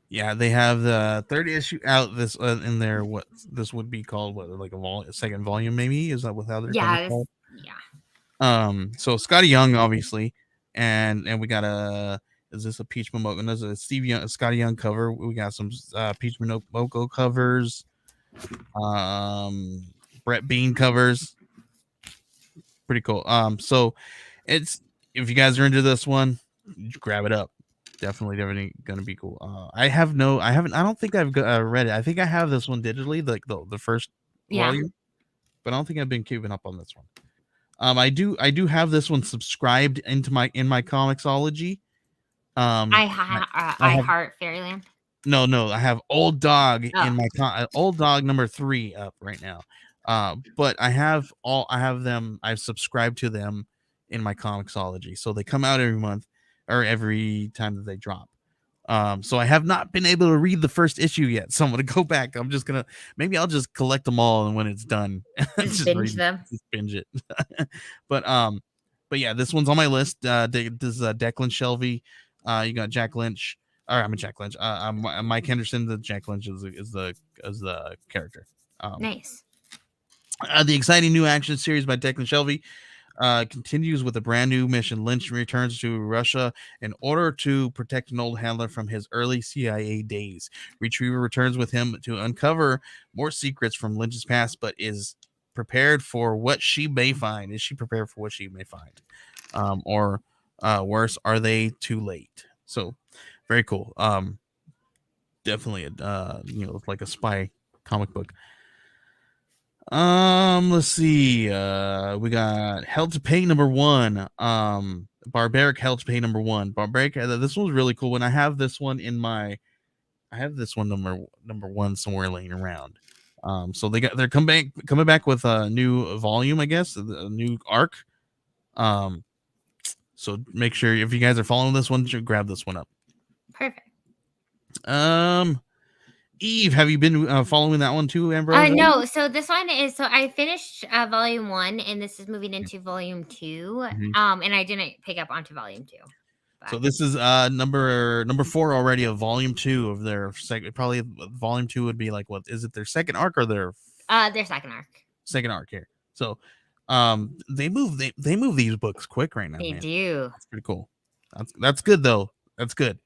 Yeah, they have the third issue out this in there. What this would be called? What, like a second volume? Maybe is that what how they're called? Yeah. So Scotty Young, obviously, and we got is this a Peach Momoko? There's a Scotty Young cover. We got some Peach Momoko covers, Brett Bean covers. Pretty cool. So it's if you guys are into this one, grab it up. Definitely gonna be cool. I don't think I've read it. I think I have this one digitally, like the first volume, but I don't think I've been keeping up on this one. I do have this one subscribed into my Comixology. I Heart Fairyland. No, I have Old Dog in my Old Dog #3 up right now. But I have them. I've subscribed to them in my Comixology, so they come out every month or every time that they drop. So I have not been able to read the first issue yet. So I'm gonna go back. Maybe I'll just collect them all, and when it's done, just binge them. Just binge it. But yeah, this one's on my list. This is Declan Shelby. You got Jack Lynch. I'm Jack Lynch. Mike Henderson. The Jack Lynch is the character. Nice. The exciting new action series by Declan Shelby continues with a brand new mission. Lynch returns to Russia in order to protect an old handler from his early CIA days. Retriever returns with him to uncover more secrets from Lynch's past, but is prepared for what she may find. Is she prepared for what she may find? Or worse, are they too late? So very cool. Definitely like a spy comic book. Let's see. We got Hell to Pay #1. Barbaric Hell to Pay #1. Barbaric. This one's really cool. When I have this one I have this one number 1 somewhere laying around. So they're coming back with a new volume, I guess, a new arc. So make sure if you guys are following this one, you should grab this one up. Perfect. Eve, have you been following that one too, Ambrosha? No. So this one is I finished volume 1, and this is moving into volume 2. And I didn't pick up onto volume 2. But. So this is number 4 already of volume 2 of their second. Probably volume 2 would be like, what is it? Their second arc or their second arc. Second arc here. So They move these books quick right now, They man. do. That's pretty cool. That's good though. That's good.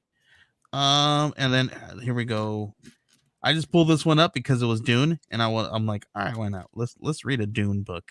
And then here we go. I just pulled this one up because it was Dune, and I'm like, all right, why not? Let's read a Dune book.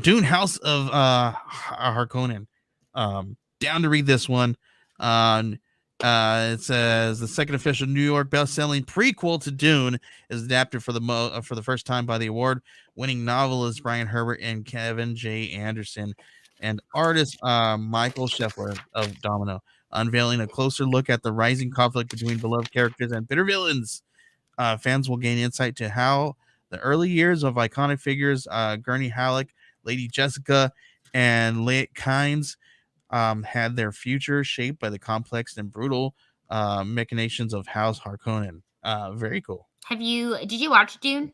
Dune House of Harkonnen. Down to read this one. It says the second official New York best-selling prequel to Dune is adapted for the first time by the award-winning novelist Brian Herbert and Kevin J. Anderson, and artist Michael Scheffler of Domino, unveiling a closer look at the rising conflict between beloved characters and bitter villains. Fans will gain insight to how the early years of iconic figures, Gurney Halleck, Lady Jessica, and Leia Kynes, had their future shaped by the complex and brutal machinations of House Harkonnen. Very cool. Did you watch Dune?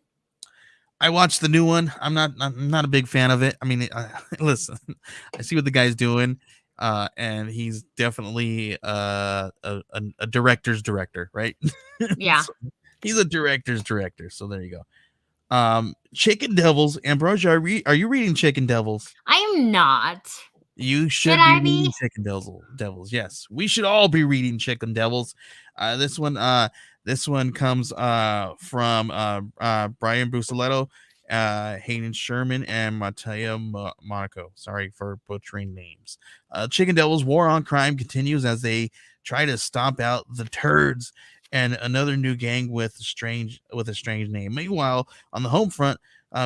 I watched the new one. I'm not a big fan of it. I mean, listen, I see what the guy's doing, and he's definitely a director's director, right? Yeah. So he's a director's director. So there you go. Chicken Devils. Ambrosia, are you reading Chicken Devils? I am not. You should be reading Chicken Devils. Yes, we should all be reading Chicken Devils. This one comes from Brian Busaletto, Hayden Sherman, and Mateo Monaco. Sorry for butchering names. Chicken Devils' war on crime continues as they try to stomp out the turds and another new gang with a strange name. Meanwhile, on the home front,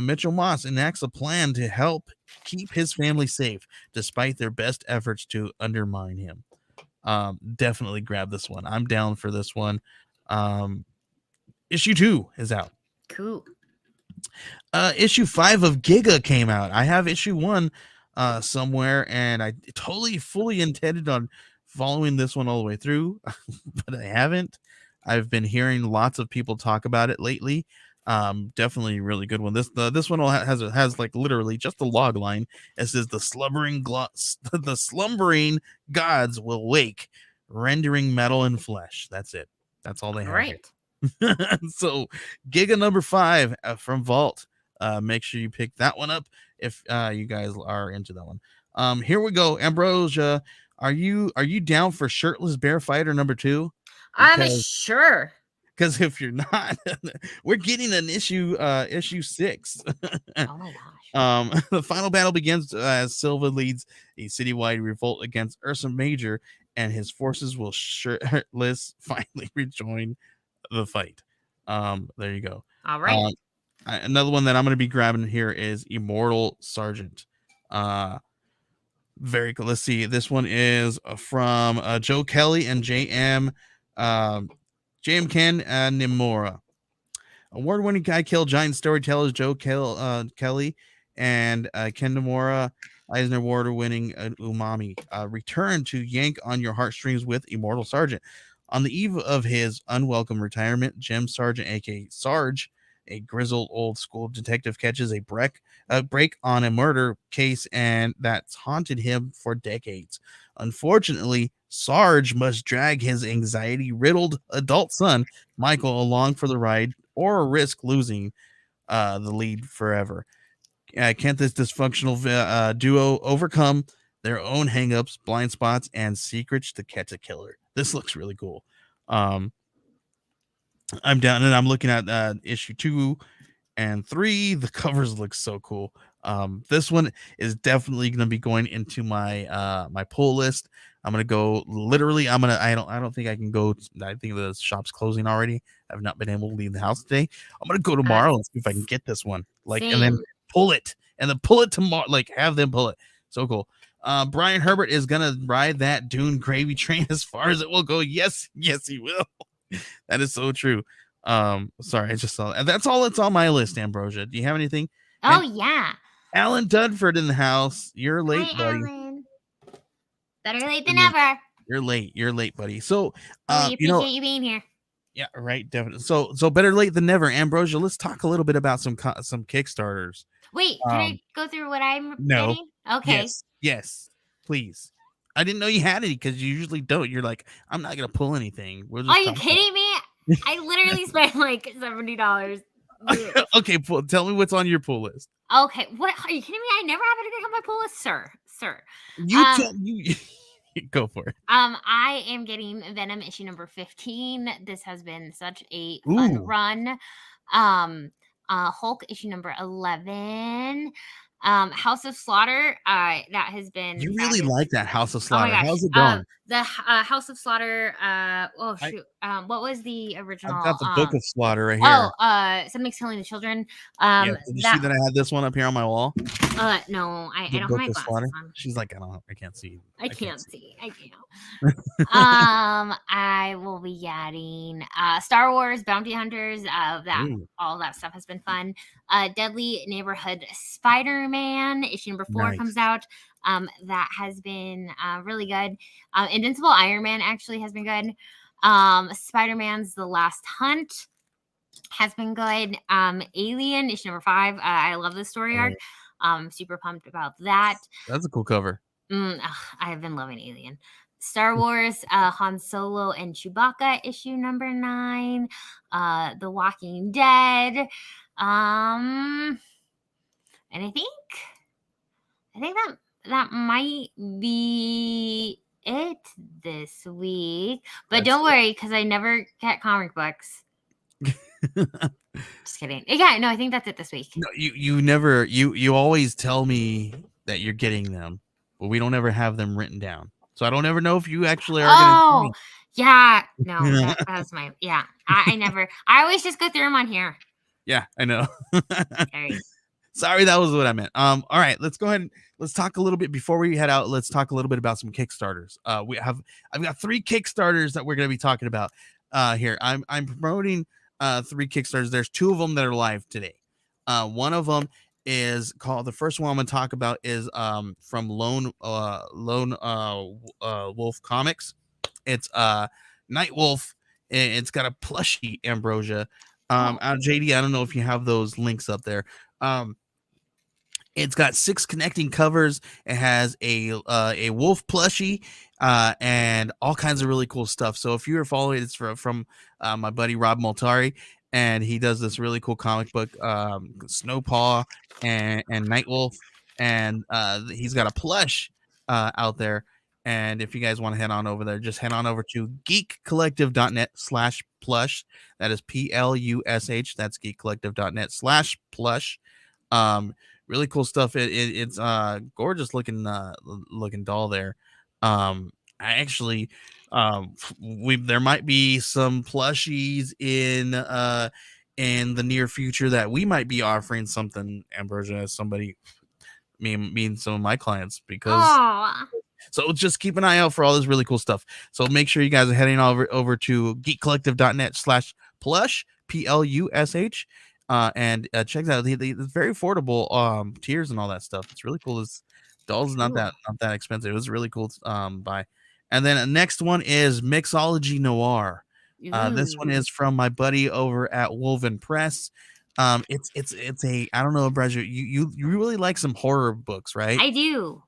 Mitchell Moss enacts a plan to help keep his family safe, despite their best efforts to undermine him. Definitely grab this one. I'm down for this one. Issue 2 is out. Cool. Issue 5 of Giga came out. I have issue 1 somewhere, and I totally fully intended on following this one all the way through, but I haven't. I've been hearing lots of people talk about it lately. Definitely a really good one. This one has like literally just a log line. It says the slumbering gods will wake, rendering metal and flesh. That's it. That's all they have. Right. So Giga number 5 from Vault. Make sure you pick that one up if you guys are into that one. Here we go. Ambrosia, are you down for Shirtless Bear Fighter number 2? I'm sure. Because if you're not, we're getting an issue 6. Oh my gosh. The final battle begins as Silva leads a citywide revolt against Ursa Major, and his forces will shirtless finally rejoin the fight. There you go. All right. Another one that I'm going to be grabbing here is Immortal Sergeant. Very cool. Let's see. This one is from Joe Kelly and J.M. Ken Nimura. Award-winning guy kill giant storytellers Joe Kelly and Ken Nimura, Eisner Award-winning Umami, return to yank on your heartstrings with Immortal Sergeant. On the eve of his unwelcome retirement, Jim Sargent, aka Sarge, a grizzled old school detective, catches a break on a murder case and that's haunted him for decades. Unfortunately, Sarge must drag his anxiety-riddled adult son, Michael, along for the ride or risk losing the lead forever. Can't this dysfunctional duo overcome their own hangups, blind spots, and secrets to catch a killer? This looks really cool. I'm down, and I'm looking at issue 2 and 3. The covers look so cool. This one is definitely going to be going into my my pull list. I'm going to go literally. I don't think I can go. I think the shop's closing already. I've not been able to leave the house today. I'm going to go tomorrow and see if I can get this one. And then pull it tomorrow. Have them pull it. So cool. Brian Herbert is going to ride that Dune gravy train as far as it will go. Yes, he will. That is so true. Sorry, I just saw that. That's all that's on my list, Ambrosia. Do you have anything? Oh, yeah. Alan Dudford in the house. You're late, buddy. Alan. Better late than never. You're late, buddy. So, we appreciate you being here. Yeah, right, definitely. So better late than never. Ambrosia, let's talk a little bit about some Kickstarters. Wait, can I go through what I'm no. reading? Okay. Yes, please. I didn't know you had any because you usually don't. You're like, I'm not gonna pull anything. Are you kidding me? I literally spent like $70. Okay, tell me what's on your pull list. Okay, what are you kidding me? I never have anything on my pull list, sir. You tell you go for it. I am getting Venom issue number 15. This has been such a fun Ooh, run. Hulk issue number 11. House of Slaughter. That has been you really fabulous. like that House of Oh my Slaughter. gosh. How's it going? The House of Slaughter. Oh I, shoot. What was the I've original? got the Book of Slaughter right here. Something's Killing the Children. Yeah, did you see that I had this one up here on my wall? No, I The don't have Book my of glasses Slaughter. on. She's like, I can't see. I can't see. I will be getting Star Wars Bounty Hunters. Ooh, All that stuff has been fun. Deadly Neighborhood Spider-Man issue number 4 nice. comes out. That has been really good. Invincible Iron Man actually has been good. Spider-Man's The Last Hunt has been good. Alien issue number 5. I love this story arc. Super pumped about that. That's a cool cover. I have been loving Alien. Star Wars, Han Solo and Chewbacca issue number 9. The Walking Dead. And I think that might be it this week. But don't worry, because I never get comic books. Just kidding. Yeah, no, I think that's it this week. No, you never you always tell me that you're getting them, but we don't ever have them written down. So I don't ever know if you actually are Oh, yeah. No, that was my I never. I always just go through them on here. Yeah, I know. Sorry. Sorry, that was what I meant. All right, let's go ahead and let's talk a little bit before we head out. Let's talk a little bit about some Kickstarters. I've got 3 Kickstarters that we're going to be talking about here. I'm promoting 3 Kickstarters. There's 2 of them that are live today. One of them is called, the first one I'm going to talk about is from Lone Wolf Comics. It's Night Wolf. It's got a plushie Ambrosia. JD, I don't know if you have those links up there. It's got 6 connecting covers. It has a wolf plushie and all kinds of really cool stuff. So if you were following, it's from my buddy Rob Multari, and he does this really cool comic book, Snowpaw and Nightwolf, and he's got a plush out there. And if you guys want to head on over there, just head on over to geekcollective.net/plush. That is PLUSH. That's geekcollective.net/plush. Really cool stuff. It's gorgeous looking doll there. I actually there might be some plushies in the near future that we might be offering something, Ambrosia, as somebody, me and some of my clients, because so just keep an eye out for all this really cool stuff. So make sure you guys are heading over to geekcollective.net/plush, PLUSH. And check that out. The very affordable tiers and all that stuff. It's really cool. This doll's not that expensive. It was really cool buy. And then the next one is Mixology Noir. This one is from my buddy over at Woven Press. It's a, I don't know, Brazil, you really like some horror books, right? I do.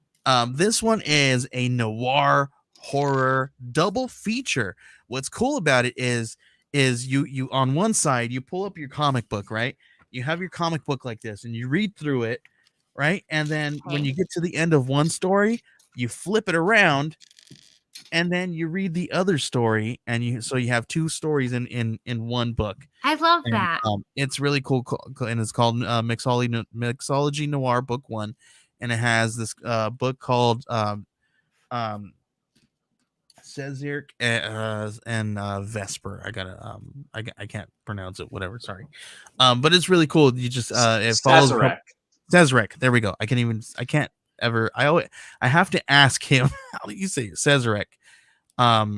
This one is a noir horror double feature. What's cool about it is you on one side, you pull up your comic book, right? You have your comic book like this and you read through it, right? And then when you get to the end of one story, you flip it around and then you read the other story, and you have 2 stories in one book. I love that. It's really cool, and it's called Mixology Noir Book 1, and it has this book called Cesaric and Vesper. I can't pronounce it. Whatever. Sorry. But it's really cool. You just it follows Cesaric. There we go. I can't ever. I have to ask him how do you say it? Cesaric.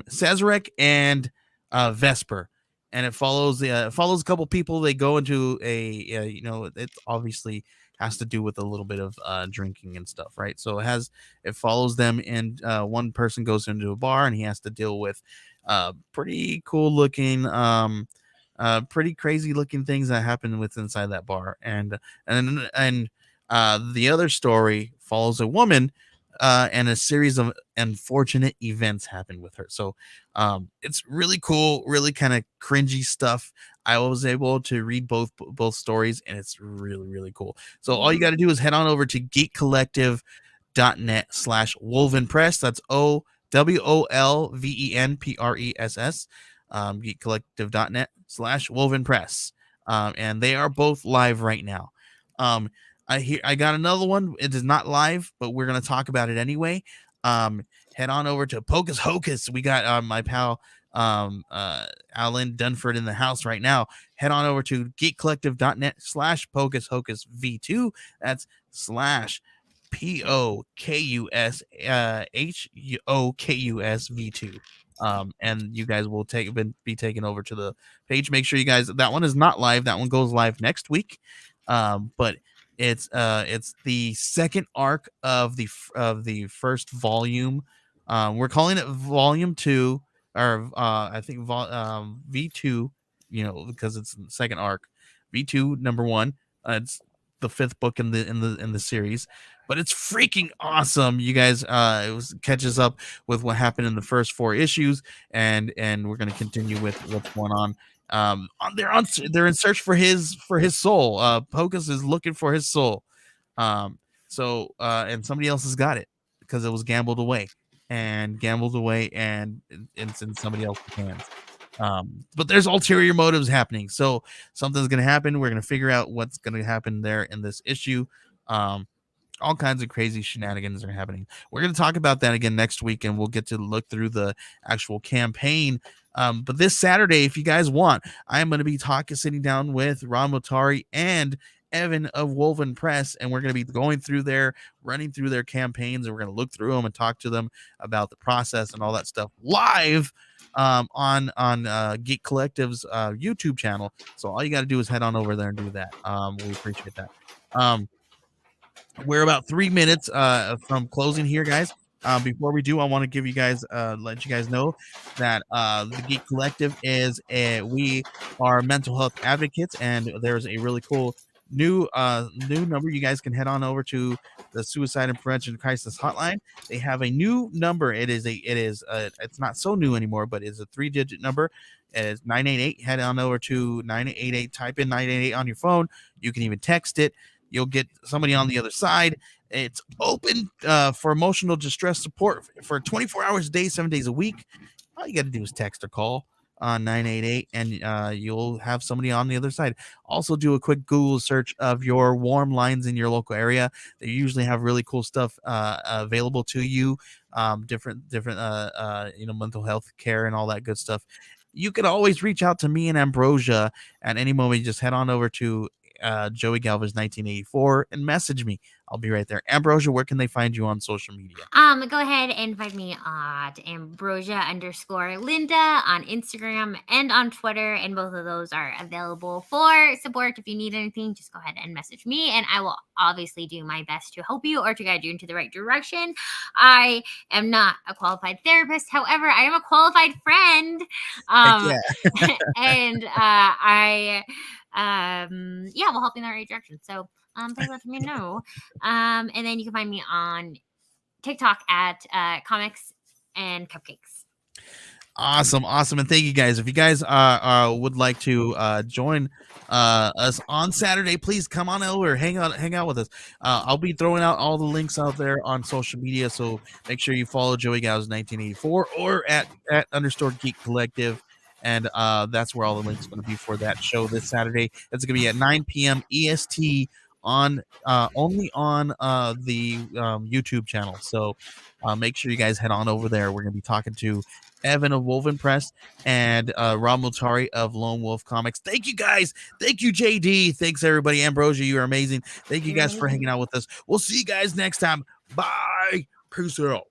Cesaric and Vesper, and it follows a couple people. They go into it obviously has to do with a little bit of drinking and stuff, right? So it follows them, and one person goes into a bar and he has to deal with pretty cool looking pretty crazy looking things that happen inside that bar, and the other story follows a woman and a series of unfortunate events happened with her. So it's really cool, really kind of cringy stuff. I was able to read both stories, and it's really, really cool. So all you got to do is head on over to geekcollective.net/wolvenpress. That's OWOLVENPRESS. Geekcollective.net/wolvenpress. And they are both live right now. I got another one. It is not live, but we're gonna talk about it anyway. Head on over to Pocus Hocus. We got my pal Alan Dunford in the house right now. Head on over to geekcollective.net/Pocus Hocus V2. That's /POKUS HOKUS V2. And you guys will be taken over to the page. Make sure you guys, that one is not live. That one goes live next week. But it's the second arc of the first volume. We're calling it volume 2, or I think V2, because it's the second arc. V2 number 1. It's the 5th book in the series, but it's freaking awesome. You guys, it catches up with what happened in the first 4 issues, and we're going to continue with what's going on. They're in search for his soul. Pocus is looking for his soul. And somebody else has got it because it was gambled away, and it's in somebody else's hands. But there's ulterior motives happening, so something's gonna happen. We're gonna figure out what's gonna happen there in this issue. All kinds of crazy shenanigans are happening. We're going to talk about that again next week, and we'll get to look through the actual campaign. But this Saturday, if you guys want, I am going to be sitting down with Ron Motari and Evan of Wolven Press, and we're going to be running through their campaigns, and we're going to look through them and talk to them about the process and all that stuff live on Geek Collective's YouTube channel. So all you got to do is head on over there and do that. We appreciate that. We're about 3 minutes from closing here, guys. Before we do, I want to give you guys, let you guys know that the Geek Collective we are mental health advocates, and there's a really cool new number. You guys can head on over to the Suicide and Prevention Crisis Hotline. They have a new number. It's not so new anymore, but it's a 3-digit number. It is 988. Head on over to 988. Type in 988 on your phone. You can even text it. You'll get somebody on the other side. It's open for emotional distress support for 24 hours a day, 7 days a week. All you got to do is text or call on 988, and you'll have somebody on the other side. Also, do a quick Google search of your warm lines in your local area. They usually have really cool stuff available to you, different mental health care and all that good stuff. You could always reach out to me and Ambrosia at any moment. You just head on over to Joey Galvez 1984 and message me. I'll be right there. Ambrosia, where can they find you on social media? Go ahead and find me at Ambrosia_Linda on Instagram and on Twitter, and both of those are available for support. If you need anything, just go ahead and message me, and I will obviously do my best to help you or to guide you into the right direction. I am not a qualified therapist, however, I am a qualified friend. And I will help you in the right direction. So please let me know. And then you can find me on TikTok at Comics and Cupcakes. Awesome. And thank you guys. If you guys would like to join us on Saturday, please come on over, hang out with us. I'll be throwing out all the links out there on social media, so make sure you follow Joey Gals 1984 or at _Geek Collective. And that's where all the links are going to be for that show this Saturday. It's going to be at 9 p.m. EST on only on the YouTube channel. So make sure you guys head on over there. We're going to be talking to Evan of Wolven Press and Ron Motari of Lone Wolf Comics. Thank you guys. Thank you, JD. Thanks everybody. Ambrosia, you are amazing. Thank you guys for hanging out with us. We'll see you guys next time. Bye. Peace out.